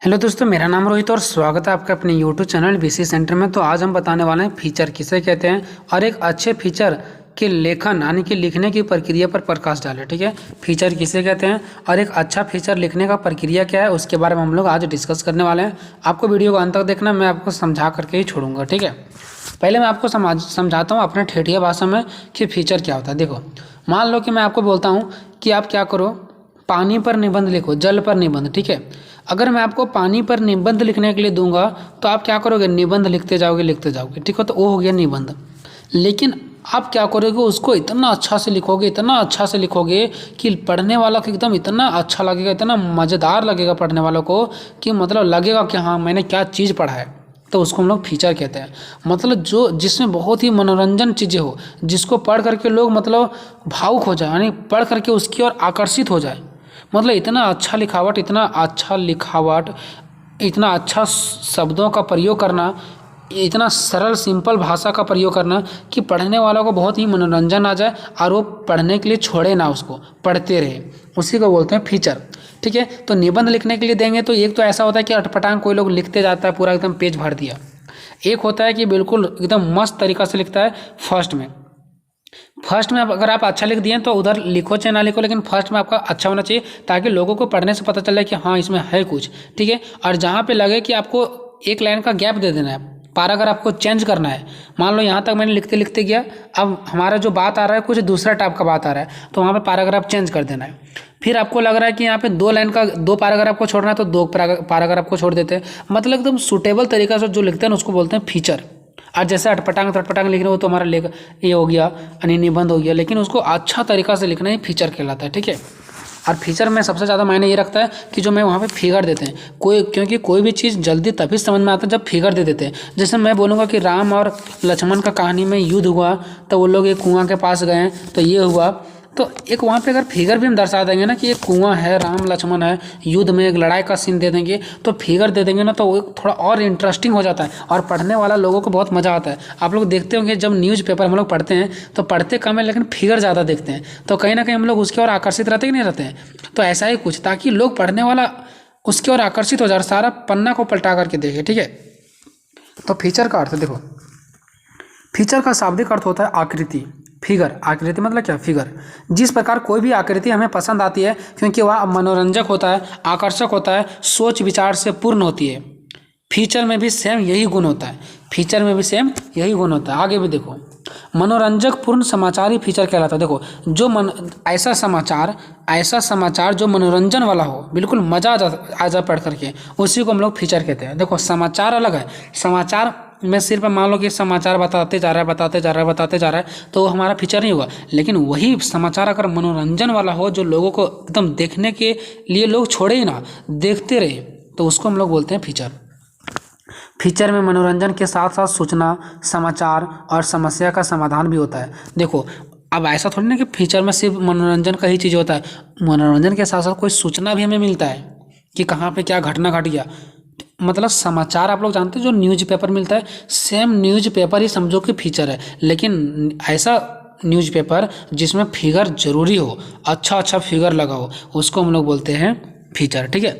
Hello दोस्तों, मेरा नाम रोहित और स्वागत है आपका अपने यूट्यूब चैनल बीसी सेंटर में। तो आज हम बताने वाले हैं फीचर किसे कहते हैं और एक अच्छे फीचर के लेखन यानी कि लिखने की प्रक्रिया पर प्रकाश डालें। ठीक है, फीचर किसे कहते हैं और एक अच्छा फीचर लिखने का प्रक्रिया क्या है, उसके बारे में हम लोग आज डिस्कस करने वाले हैं। आपको वीडियो को अंत तक देखना, मैं आपको समझा करके ही छोड़ूंगा। ठीक है, पहले मैं आपको समझाता हूँ अपने ठेठिया भाषा में कि फीचर क्या होता है। देखो, मान लो कि मैं आपको बोलता हूँ कि आप क्या करो, पानी पर निबंध लिखो, जल पर निबंध। ठीक है, अगर मैं आपको पानी पर निबंध लिखने के लिए दूंगा तो आप क्या करोगे, निबंध लिखते जाओगे। ठीक है, तो वो हो गया निबंध। लेकिन आप क्या करोगे, उसको इतना अच्छा से लिखोगे कि पढ़ने वाला को एकदम इतना अच्छा लगेगा, इतना मज़ेदार लगेगा पढ़ने वालों को कि मतलब लगेगा कि हाँ मैंने क्या चीज़ पढ़ा है। तो उसको हम लोग फीचर कहते हैं। मतलब जो जिसमें बहुत ही मनोरंजन चीज़ें हो, जिसको पढ़ करके लोग मतलब भावुक हो जाए, यानी पढ़ करके उसकी ओर आकर्षित हो जाए। मतलब इतना अच्छा शब्दों का प्रयोग करना, इतना सरल सिंपल भाषा का प्रयोग करना कि पढ़ने वालों को बहुत ही मनोरंजन आ जाए और वो पढ़ने के लिए छोड़े ना, उसको पढ़ते रहे। उसी को बोलते हैं फीचर। ठीक है, तो निबंध लिखने के लिए देंगे तो एक तो ऐसा होता है कि अटपटांग कोई लोग लिखते जाता है, पूरा एकदम पेज भर दिया। एक होता है कि बिल्कुल एकदम मस्त तरीका से लिखता है। फर्स्ट में अगर आप अच्छा लिख दिए तो उधर लिखो चाहे ना लिखो, लेकिन फर्स्ट में आपका अच्छा होना चाहिए ताकि लोगों को पढ़ने से पता चले कि हाँ इसमें है कुछ। ठीक है, और जहाँ पे लगे कि आपको एक लाइन का गैप दे देना है, पैराग्राफ आपको चेंज करना है। मान लो यहाँ तक मैंने लिखते लिखते गया, अब हमारा जो बात आ रहा है कुछ दूसरा टाइप का बात आ रहा है, तो वहाँ पे पैराग्राफ चेंज कर देना है। फिर आपको लग रहा है कि यहाँ पे दो पैराग्राफ को छोड़ना है तो दो पैराग्राफ को छोड़ देते हैं। मतलब एकदम सुटेबल तरीका से जो लिखते हैं उसको बोलते हैं फीचर। और जैसे अटपटांग तटपटांग लिख रहे हो तो हमारा ये हो गया, यानी निबंध हो गया, लेकिन उसको अच्छा तरीका से लिखना ही फीचर कहलाता है। ठीक है, और फीचर में सबसे ज़्यादा मायने ये रखता है कि जो मैं वहाँ पे फिगर देते हैं क्योंकि कोई भी चीज़ जल्दी तभी समझ में आता है जब फिगर दे देते हैं। जैसे मैं बोलूँगा कि राम और लक्ष्मण का कहानी में युद्ध हुआ तो वो लोग एक कुआं के पास गए तो ये हुआ, तो एक वहाँ पे अगर फिगर भी हम दर्शा देंगे ना कि एक कुआं है, राम लक्ष्मण है, युद्ध में एक लड़ाई का सीन दे देंगे, तो फिगर दे देंगे ना, तो वो थोड़ा और इंटरेस्टिंग हो जाता है और पढ़ने वाला लोगों को बहुत मज़ा आता है। आप लोग देखते होंगे जब न्यूज़पेपर हम लोग पढ़ते हैं तो पढ़ते कम है लेकिन फिगर ज़्यादा देखते हैं, तो कहीं ना कहीं हम लोग उसकी ओर आकर्षित रहते कि नहीं रहते हैं। तो ऐसा ही कुछ, ताकि लोग पढ़ने वाला उसकी ओर आकर्षित हो जाए और सारा पन्ना को पलटा करके देखे। ठीक है, तो फीचर का अर्थ देखो, फीचर का शाब्दिक अर्थ होता है आकृति। फिगर, आकृति मतलब क्या, फिगर। जिस प्रकार कोई भी आकृति हमें पसंद आती है क्योंकि वह मनोरंजक होता है, आकर्षक होता है, सोच विचार से पूर्ण होती है। फीचर में भी सेम यही गुण होता है। आगे भी देखो, मनोरंजक पूर्ण समाचार ही फीचर कहलाता है। देखो, ऐसा समाचार जो मनोरंजन वाला हो, बिल्कुल मजा आ जा पढ़ करके, उसी को हम लोग फीचर कहते हैं। देखो, समाचार अलग है। समाचार में सिर्फ मान लो कि समाचार बताते जा रहा है तो हमारा फीचर नहीं होगा। लेकिन वही समाचार अगर मनोरंजन वाला हो, जो लोगों को एकदम देखने के लिए लोग छोड़े ही ना, देखते रहे, तो उसको हम लोग बोलते हैं फीचर। फीचर में मनोरंजन के साथ साथ सूचना, समाचार और समस्या का समाधान भी होता है। देखो, अब ऐसा थोड़ी ना कि फीचर में सिर्फ मनोरंजन का ही चीज़ होता है, मनोरंजन के साथ साथ कोई सूचना भी हमें मिलता है कि कहाँ पे क्या घटना घट गया। मतलब समाचार आप लोग जानते हैं जो न्यूज़पेपर मिलता है, सेम न्यूज़पेपर ही समझो कि फीचर है, लेकिन ऐसा न्यूज़पेपर जिसमें फिगर जरूरी हो, अच्छा फिगर लगा हो, उसको हम लोग बोलते हैं फीचर। ठीक है,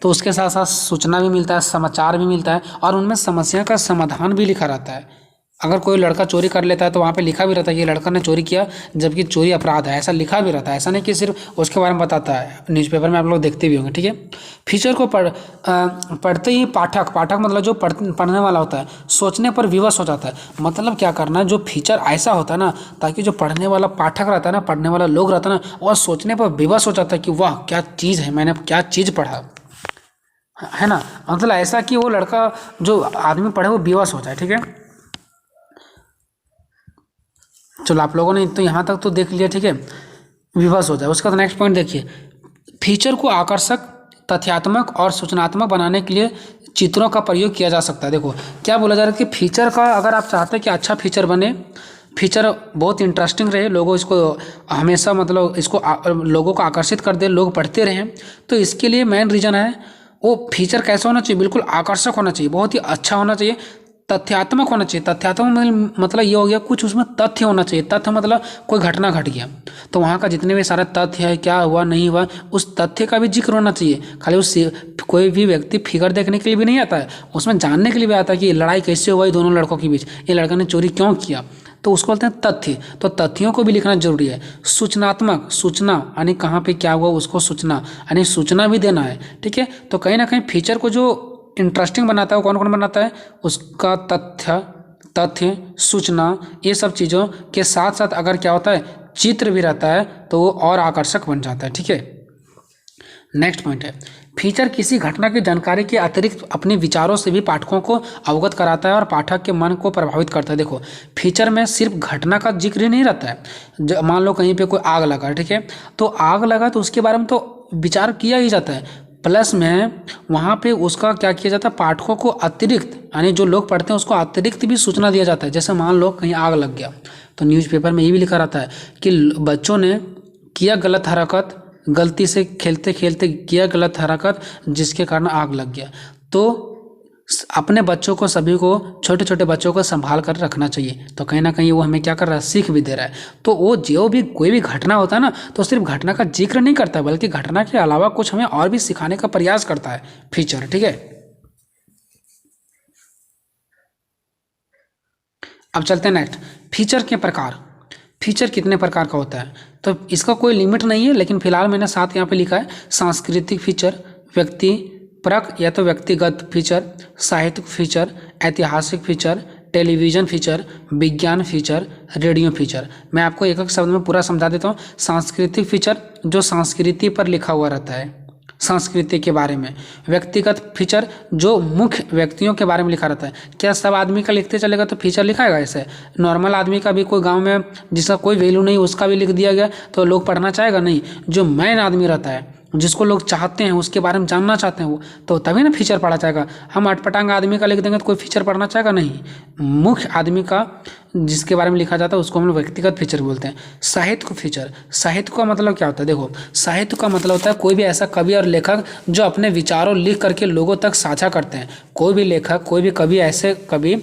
तो उसके साथ साथ सूचना भी मिलता है, समाचार भी मिलता है और उनमें समस्या का समाधान भी लिखा रहता है। अगर कोई लड़का चोरी कर लेता है तो वहाँ पे लिखा भी रहता है कि लड़का ने चोरी किया, जबकि चोरी अपराध है, ऐसा लिखा भी रहता है। ऐसा नहीं कि सिर्फ उसके बारे में बताता है, न्यूज़पेपर में आप लोग देखते भी होंगे। ठीक है, फीचर को पढ़ते ही पाठक मतलब जो पढ़ने वाला होता है, सोचने पर विवश हो जाता है। मतलब क्या करना है, जो फीचर ऐसा होता है ना, ताकि जो पढ़ने वाला पाठक रहता है ना, पढ़ने वाला लोग रहता है ना, वह सोचने पर विवश हो जाता है कि वाह क्या चीज़ है, मैंने क्या चीज़ पढ़ा है ना। मतलब ऐसा कि वो लड़का, जो आदमी पढ़े, वो विवश हो जाए। ठीक है, चलो आप लोगों ने तो यहाँ तक तो देख लिया। ठीक है, विवश हो जाए। उसका तो नेक्स्ट पॉइंट देखिए, फीचर को आकर्षक, तथ्यात्मक और सूचनात्मक बनाने के लिए चित्रों का प्रयोग किया जा सकता है। देखो, क्या बोला जा रहा है कि फीचर का, अगर आप चाहते हैं कि अच्छा फीचर बने, फीचर बहुत इंटरेस्टिंग रहे, लोगों इसको हमेशा मतलब इसको लोगों को आकर्षित कर दे, लोग पढ़ते रहें, तो इसके लिए मेन रीज़न है वो फीचर कैसा होना चाहिए, बिल्कुल आकर्षक होना चाहिए, बहुत ही अच्छा होना चाहिए, तथ्यात्मक होना चाहिए। तथ्यात्मक मतलब ये हो गया कुछ उसमें तथ्य होना चाहिए। तथ्य मतलब कोई घटना घट गया तो वहाँ का जितने भी सारे तथ्य है, क्या हुआ नहीं हुआ, उस तथ्य का भी जिक्र होना चाहिए। खाली उस कोई भी व्यक्ति फिगर देखने के लिए भी नहीं आता है, उसमें जानने के लिए भी आता है कि लड़ाई कैसे हुई दोनों लड़कों के बीच, ये लड़का ने चोरी क्यों किया, तो उसको बोलते हैं तथ्य। तो तथ्यों को भी लिखना जरूरी है। सूचनात्मक, सूचना यानी कहाँ पे क्या हुआ उसको सूचना यानी सूचना भी देना है, ठीक है। तो कहीं ना कहीं फीचर को जो इंटरेस्टिंग बनाता है वो कौन कौन बनाता है, उसका तथ्य सूचना, ये सब चीज़ों के साथ साथ अगर क्या होता है चित्र भी रहता है तो वो और आकर्षक बन जाता है, ठीक है। नेक्स्ट पॉइंट है, फीचर किसी घटना की जानकारी के अतिरिक्त अपने विचारों से भी पाठकों को अवगत कराता है और पाठक के मन को प्रभावित करता है। देखो फीचर में सिर्फ घटना का जिक्र ही नहीं रहता है। मान लो कहीं पे कोई आग लगा, ठीक है, तो आग लगा तो उसके बारे में तो विचार किया ही जाता है, प्लस में वहाँ पे उसका क्या किया जाता है, पाठकों को अतिरिक्त यानी जो लोग पढ़ते हैं उसको अतिरिक्त भी सूचना दिया जाता है। जैसे मान लो कहीं आग लग गया तो न्यूज़पेपर में ये भी लिखा रहता है कि बच्चों ने किया गलत हरकत, गलती से खेलते खेलते किया गलत हरकत जिसके कारण आग लग गया। तो अपने बच्चों को, सभी को, छोटे छोटे बच्चों को संभाल कर रखना चाहिए। तो कहीं ना कहीं वो हमें क्या कर रहा है, सीख भी दे रहा है। तो वो जो भी कोई भी घटना होता है ना तो सिर्फ घटना का जिक्र नहीं करता बल्कि घटना के अलावा कुछ हमें और भी सिखाने का प्रयास करता है फीचर, ठीक है। अब चलते हैं नेक्स्ट, फीचर के प्रकार। फीचर कितने प्रकार का होता है तो इसका कोई लिमिट नहीं है, लेकिन फिलहाल मैंने साथ यहाँ पे लिखा है सांस्कृतिक फीचर, व्यक्ति परक या तो व्यक्तिगत फीचर, साहित्यिक फीचर, ऐतिहासिक फीचर, टेलीविज़न फीचर, विज्ञान फीचर, रेडियो फीचर। मैं आपको एक एक शब्द में पूरा समझा देता हूँ। सांस्कृतिक फीचर जो संस्कृति पर लिखा हुआ रहता है, संस्कृति के बारे में। व्यक्तिगत फीचर जो मुख्य व्यक्तियों के बारे में लिखा रहता है। क्या सब आदमी का लिखते चलेगा तो फीचर लिखाएगा? ऐसे नॉर्मल आदमी का भी कोई गांव में जिसका कोई वैल्यू नहीं उसका भी लिख दिया गया तो लोग पढ़ना चाहेगा? नहीं। जो मैन आदमी रहता है जिसको लोग चाहते हैं, उसके बारे में जानना चाहते हैं वो, तो तभी ना फीचर पढ़ा जाएगा। हम अटपटांग आदमी का लिख देंगे तो कोई फीचर पढ़ना चाहेगा? नहीं। मुख्य आदमी का जिसके बारे में लिखा जाता है उसको हम लोग व्यक्तिगत फीचर बोलते हैं। साहित्य फीचर, साहित्य का मतलब क्या होता है? देखो साहित्य का मतलब होता है कोई भी ऐसा कवि और लेखक जो अपने विचारों लिख करके लोगों तक साझा करते हैं। कोई भी लेखक, कोई भी कवि, ऐसे कवि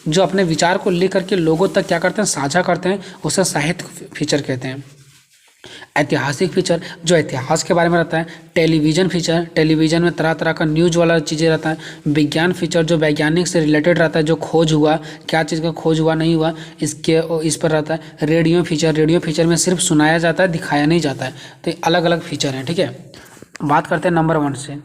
जो अपने विचार को लिख करके लोगों तक क्या करते हैं, साझा करते हैं, उसे साहित्य फीचर कहते हैं। ऐतिहासिक फीचर जो इतिहास के बारे में रहता है। टेलीविज़न फीचर, टेलीविज़न में तरह तरह का न्यूज़ वाला चीज़ें रहता है। विज्ञान फीचर जो वैज्ञानिक से रिलेटेड रहता है, जो खोज हुआ, क्या चीज़ का खोज हुआ नहीं हुआ इस पर रहता है। रेडियो फीचर, रेडियो फीचर में सिर्फ सुनाया जाता है, दिखाया नहीं जाता है। तो ये अलग अलग फीचर हैं, ठीक है। बात करते हैं नंबर 1 से।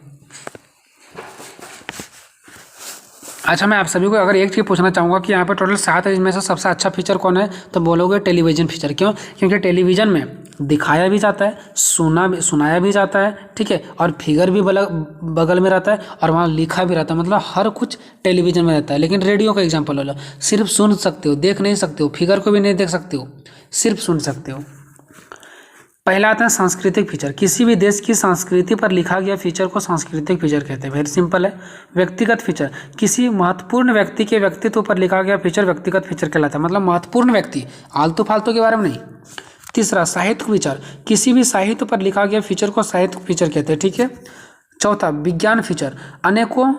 अच्छा, मैं आप सभी को अगर एक चीज़ पूछना चाहूँगा कि यहाँ पर टोटल 7 है, इसमें से सबसे अच्छा फीचर कौन है तो बोलोगे टेलीविज़न फीचर। क्यों? क्योंकि टेलीविज़न में दिखाया भी जाता है, सुनाया भी जाता है, ठीक है, और फिगर भी बगल में रहता है और वहाँ लिखा भी रहता है, मतलब हर कुछ टेलीविज़न में रहता है। लेकिन रेडियो का एग्जाम्पल ले लो, सिर्फ सुन सकते हो, देख नहीं सकते हो, फिगर को भी नहीं देख सकते हो, सिर्फ सुन सकते हो। पहला आता है सांस्कृतिक फीचर। किसी भी देश की संस्कृति पर लिखा गया फीचर को सांस्कृतिक फीचर कहते हैं। वेरी सिंपल है। व्यक्तिगत फीचर, किसी महत्वपूर्ण व्यक्ति के व्यक्तित्व पर लिखा गया फीचर व्यक्तिगत फीचर कहलाता है, मतलब महत्वपूर्ण व्यक्ति, आलतू फालतू के बारे में नहीं। तीसरा साहित्य फीचर, किसी भी साहित्य पर लिखा गया फीचर को साहित्य फीचर कहते हैं, ठीक है। चौथा विज्ञान फीचर, अनेकों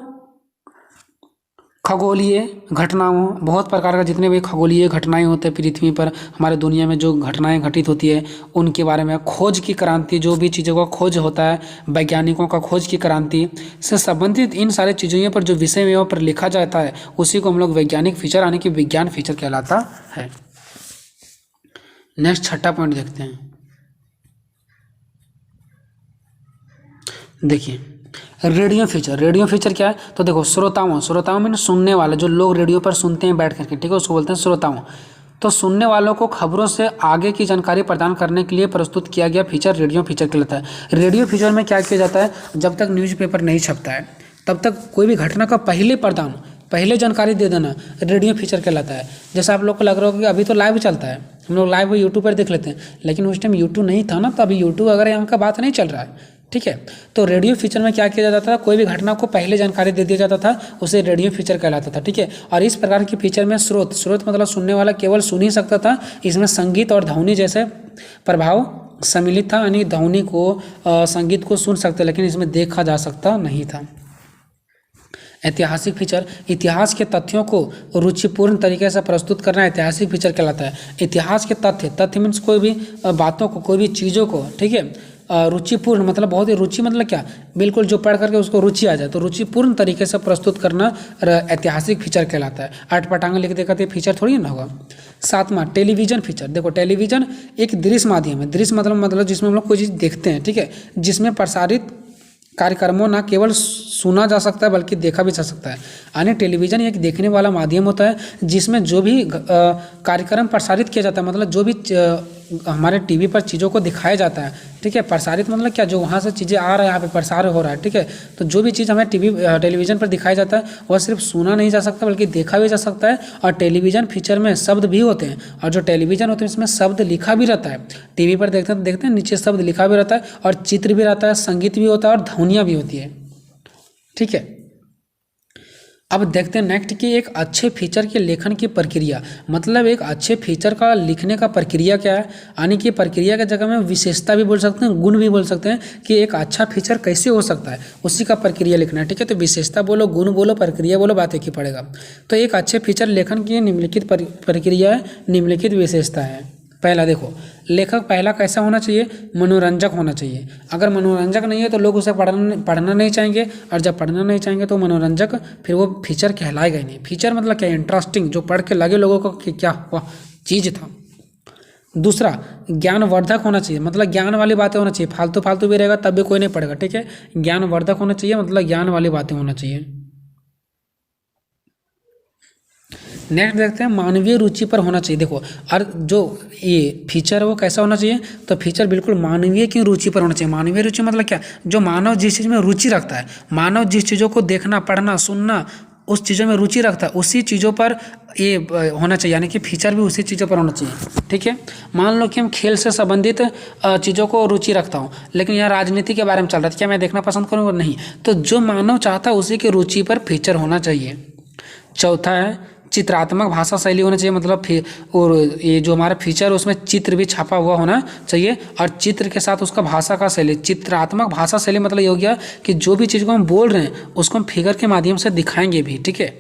खगोलीय घटनाओं, बहुत प्रकार का जितने भी खगोलीय घटनाएं होते हैं पृथ्वी पर, हमारे दुनिया में जो घटनाएं घटित होती है उनके बारे में। खोज की क्रांति, जो भी चीज़ों का खोज होता है, वैज्ञानिकों का खोज की क्रांति से संबंधित इन सारे चीज़ों पर जो विषय पर लिखा जाता है उसी को हम लोग वैज्ञानिक फीचर यानी कि विज्ञान फीचर कहलाता है। नेक्स्ट छठा पॉइंट देखते हैं। देखिए रेडियो फीचर। रेडियो फीचर क्या है तो देखो श्रोताओं में सुनने वाले, जो लोग रेडियो पर सुनते हैं बैठ करके, ठीक है, उसको बोलते हैं श्रोताओं। तो सुनने वालों को खबरों से आगे की जानकारी प्रदान करने के लिए प्रस्तुत किया गया फीचर रेडियो फीचर कहलाता है। रेडियो फीचर में क्या किया जाता है, जब तक न्यूज़पेपर नहीं छपता है तब तक कोई भी घटना का पहले जानकारी दे देना रेडियो फीचर कहलाता है। जैसे आप लोग को लग रहा होगा कि अभी तो लाइव चलता है, हम लोग लाइव यूट्यूब पर देख लेते हैं, लेकिन उस टाइम यूट्यूब नहीं था ना, तो अभी यूट्यूब वगैरह यहाँ का बात नहीं चल रहा है, ठीक है। तो रेडियो फीचर में क्या किया जाता था, कोई भी घटना को पहले जानकारी दे दिया जाता था, उसे रेडियो फीचर कहलाता था, ठीक है। और इस प्रकार की फीचर में स्रोत मतलब सुनने वाला केवल सुन ही सकता था। इसमें संगीत और ध्वनि जैसे प्रभाव सम्मिलित था, यानी ध्वनि को, संगीत को सुन सकते, लेकिन इसमें देखा जा सकता नहीं था। ऐतिहासिक फीचर, इतिहास के तथ्यों को रुचिपूर्ण तरीके से प्रस्तुत करना ऐतिहासिक फीचर कहलाता है। इतिहास के तथ्य, तथ्य मीन्स कोई भी बातों को, कोई भी चीज़ों को, ठीक है, रुचिपूर्ण मतलब बहुत ही, रुचि मतलब क्या, बिल्कुल जो पढ़ करके उसको रुचि आ जाए, तो रुचिपूर्ण तरीके से प्रस्तुत करना ऐतिहासिक फीचर कहलाता है। अटपटांग लिख देगा तो फीचर थोड़ी ना होगा। सातवां टेलीविजन फीचर। देखो टेलीविजन एक दृश्य माध्यम है। दृश्य मतलब जिसमें हम लोग कोई चीज़ देखते हैं, ठीक है, जिसमें प्रसारित कार्यक्रमों ना केवल सुना जा सकता है बल्कि देखा भी जा सकता है। यानी टेलीविज़न एक देखने वाला माध्यम होता है जिसमें जो भी कार्यक्रम प्रसारित किया जाता है, मतलब जो भी हमारे टीवी पर चीज़ों को दिखाया जाता है, ठीक है, प्रसारित मतलब क्या, जो वहाँ से चीज़ें आ रहा है, यहाँ पे प्रसार हो रहा है, ठीक है, तो जो भी चीज़ हमें टेलीविज़न पर दिखाया जाता है वह सिर्फ सुना नहीं जा सकता बल्कि देखा भी जा सकता है। और टेलीविज़न फीचर में शब्द भी होते हैं, और जो टेलीविज़न होते हैं इसमें शब्द लिखा भी रहता है। टीवी पर देखते हैं नीचे शब्द लिखा भी रहता है, और चित्र भी रहता है, संगीत भी होता है, और ध्वनियाँ भी होती है, ठीक है। अब देखते हैं नेक्स्ट कि एक अच्छे फीचर के लेखन की प्रक्रिया, मतलब एक अच्छे फीचर का लिखने का प्रक्रिया क्या है। यानी कि प्रक्रिया की जगह में विशेषता भी बोल सकते हैं, गुण भी बोल सकते हैं कि एक अच्छा फीचर कैसे हो सकता है, उसी का प्रक्रिया लिखना है, ठीक है। तो विशेषता बोलो, गुण बोलो, प्रक्रिया बोलो, बात एक ही पड़ेगा। तो एक अच्छे फीचर लेखन की निम्नलिखित प्रक्रिया है, निम्नलिखित विशेषता है। पहला देखो, लेखक पहला कैसा होना चाहिए, मनोरंजक होना चाहिए। अगर मनोरंजक नहीं है तो लोग उसे पढ़ना नहीं चाहेंगे, और जब पढ़ना नहीं चाहेंगे तो मनोरंजक फिर वो फीचर कहलाएगा ही नहीं। फीचर मतलब क्या, इंटरेस्टिंग, जो पढ़ के लगे लोगों को कि क्या वह चीज़ था। दूसरा, ज्ञानवर्धक होना चाहिए, मतलब ज्ञान वाली बातें होना चाहिए। फालतू फालतू भी रहेगा तब भी कोई नहीं पढ़ेगा, ठीक है। ज्ञानवर्धक होना चाहिए, मतलब ज्ञान वाली बातें होना चाहिए। नेक्स्ट देखते हैं, मानवीय रुचि पर होना चाहिए। देखो, और जो ये फीचर है वो कैसा होना चाहिए, तो फीचर बिल्कुल मानवीय की रुचि पर होना चाहिए। मानवीय रुचि मतलब क्या, जो मानव जिस चीज़ में रुचि रखता है, मानव जिस चीज़ों को देखना, पढ़ना, सुनना, उस चीज़ों में रुचि रखता है, उसी चीज़ों पर ये होना चाहिए। यानी कि फीचर भी उसी चीज़ों पर होना चाहिए, ठीक है। मान लो कि हम खेल से संबंधित चीज़ों को रुचि रखता हूँ, लेकिन यहाँ राजनीति के बारे में चल रहा है, क्या मैं देखना पसंद करूँगा, नहीं। तो जो मानव चाहता है उसी की रुचि पर फीचर होना चाहिए। चौथा है, चित्रात्मक भाषा शैली होना चाहिए, मतलब और ये जो हमारा फीचर है उसमें चित्र भी छापा हुआ होना चाहिए, और चित्र के साथ उसका भाषा का शैली। चित्रात्मक भाषा शैली मतलब ये हो गया कि जो भी चीज़ को हम बोल रहे हैं उसको हम फिगर के माध्यम से दिखाएंगे भी, ठीक है।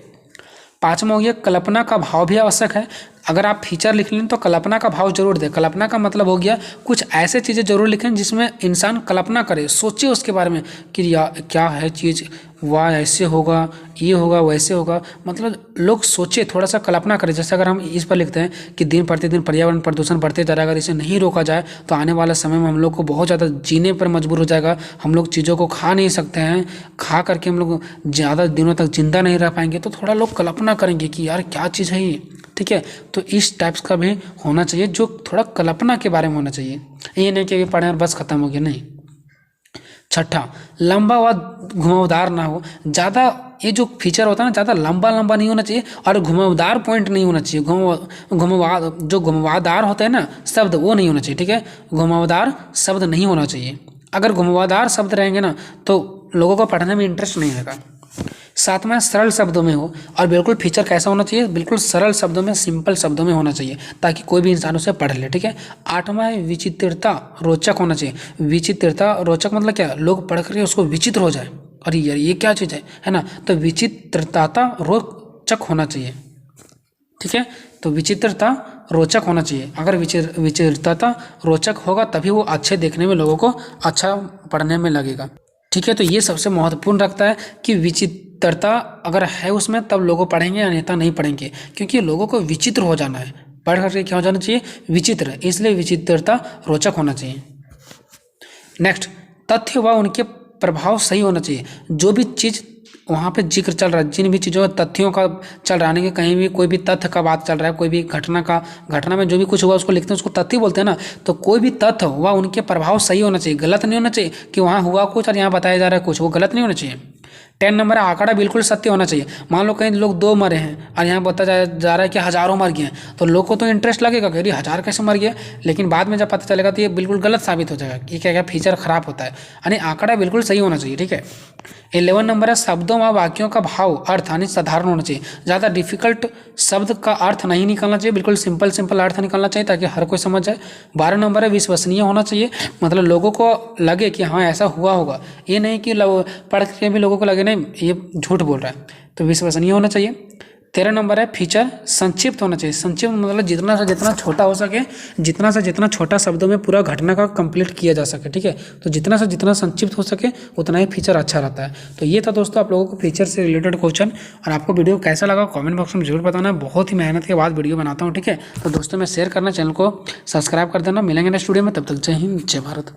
पाँचवा हो गया, कल्पना का भाव भी आवश्यक है। अगर आप फीचर लिख लें तो कल्पना का भाव जरूर दें। कल्पना का मतलब हो गया कुछ ऐसे चीज़ें जरूर लिखें जिसमें इंसान कल्पना करे, सोचे उसके बारे में कि क्या है चीज़, वाह ऐसे होगा, ये होगा, वैसे होगा, मतलब लोग सोचे, थोड़ा सा कल्पना करें। जैसे अगर हम इस पर लिखते हैं कि दिन प्रतिदिन पर्यावरण प्रदूषण बढ़ते जा रहा है, अगर इसे नहीं रोका जाए तो आने वाले समय में हम लोग को बहुत ज़्यादा जीने पर मजबूर हो जाएगा। हम लोग चीज़ों को खा नहीं सकते हैं, खा करके हम लोग ज़्यादा दिनों तक जिंदा नहीं रह पाएंगे। तो थोड़ा लोग कल्पना करेंगे कि यार क्या चीज़ है ये, ठीक है। तो इस टाइप्स का भी होना चाहिए, जो थोड़ा कल्पना के बारे में होना चाहिए, ये नहीं कि अभी पढ़े और बस खत्म हो गया, नहीं। छठा, लंबा व घुमावदार ना हो। ज़्यादा ये जो फीचर होता है ना, ज़्यादा लंबा लंबा नहीं होना चाहिए, और घुमावदार पॉइंट नहीं होना चाहिए। जो घुमावदार होता है ना शब्द, वो नहीं होना चाहिए, ठीक है। घुमावदार शब्द नहीं होना चाहिए। अगर घुमावदार शब्द रहेंगे ना तो लोगों को पढ़ने में इंटरेस्ट नहीं आएगा। सातवां, सरल शब्दों में हो, और बिल्कुल फीचर कैसा होना चाहिए, बिल्कुल सरल शब्दों में, सिंपल शब्दों में होना चाहिए ताकि कोई भी इंसान उसे पढ़ ले, ठीक है। आठवां है, विचित्रता रोचक होना चाहिए। विचित्रता रोचक मतलब क्या, लोग पढ़ करके उसको विचित्र हो जाए, अरे यार ये क्या चीज़ है ना। तो विचित्रता रोचक होना चाहिए, ठीक है। तो विचित्रता रोचक होना चाहिए। अगर विचित्रता रोचक होगा तभी वो अच्छे देखने में, लोगों को अच्छा पढ़ने में लगेगा, ठीक है। तो ये सबसे महत्वपूर्ण रखता है कि विचित्रता अगर है उसमें तब लोगों पढ़ेंगे, अन्यथा नहीं पढ़ेंगे, क्योंकि लोगों को विचित्र हो जाना है, पढ़ करके क्या हो जाना चाहिए, विचित्र, इसलिए विचित्रता रोचक होना चाहिए। नेक्स्ट, तथ्य व उनके प्रभाव सही होना चाहिए। जो भी चीज़ वहाँ पे जिक्र चल रहा है, जिन भी चीज़ों तथ्यों का चल रहा है कि कहीं भी कोई भी तथ्य का बात चल रहा है, कोई भी घटना में जो भी कुछ हुआ उसको लिखते हैं, उसको तथ्य बोलते हैं ना। तो कोई भी तथ्य हुआ उनके प्रभाव सही होना चाहिए, गलत नहीं होना चाहिए कि वहाँ हुआ कुछ और यहाँ बताया जा रहा है कुछ, वो गलत नहीं होना चाहिए। 10 नंबर आंकड़ा बिल्कुल सत्य होना चाहिए। मान लो कहीं लोग 2 मरे हैं और यहाँ बताया जा रहा है कि हज़ारों मर गए हैं, तो लोग को तो इंटरेस्ट लगेगा कि 1000 कैसे मर गए, लेकिन बाद में जब पता चलेगा तो ये बिल्कुल गलत साबित हो जाएगा कि क्या क्या फीचर खराब होता है। यानी आंकड़ा बिल्कुल सही होना चाहिए, ठीक है। 11 नंबर है, शब्दों व वाक्यों का भाव अर्थ यानी साधारण होना चाहिए। ज़्यादा डिफिकल्ट शब्द का अर्थ नहीं निकालना चाहिए, बिल्कुल सिंपल अर्थ निकालना चाहिए ताकि हर कोई समझ जाए। 12 नंबर है, विश्वसनीय होना चाहिए, मतलब लोगों को लगे कि हाँ ऐसा हुआ होगा, ये नहीं कि पढ़ के भी लोगों को लगे नहीं ये झूठ बोल रहा है, तो विश्वसनीय होना चाहिए। 13 नंबर है फीचर संक्षिप्त होना चाहिए। संक्षिप्त मतलब जितना से जितना छोटा हो सके, जितना से जितना छोटा शब्दों में पूरा घटना का कंप्लीट किया जा सके, ठीक है। तो जितना से जितना संक्षिप्त हो सके उतना ही फीचर अच्छा रहता है। तो ये था दोस्तों आप लोगों को फीचर से रिलेटेड क्वेश्चन। और आपको वीडियो कैसा लगा कमेंट बॉक्स में जरूर बताना। बहुत ही मेहनत के बाद वीडियो बनाता हूँ, ठीक है। तो दोस्तों मैं शेयर करना, चैनल को सब्सक्राइब कर देना। मिलेंगे नेक्स्ट वीडियो में, तब तक जय हिंद जय भारत।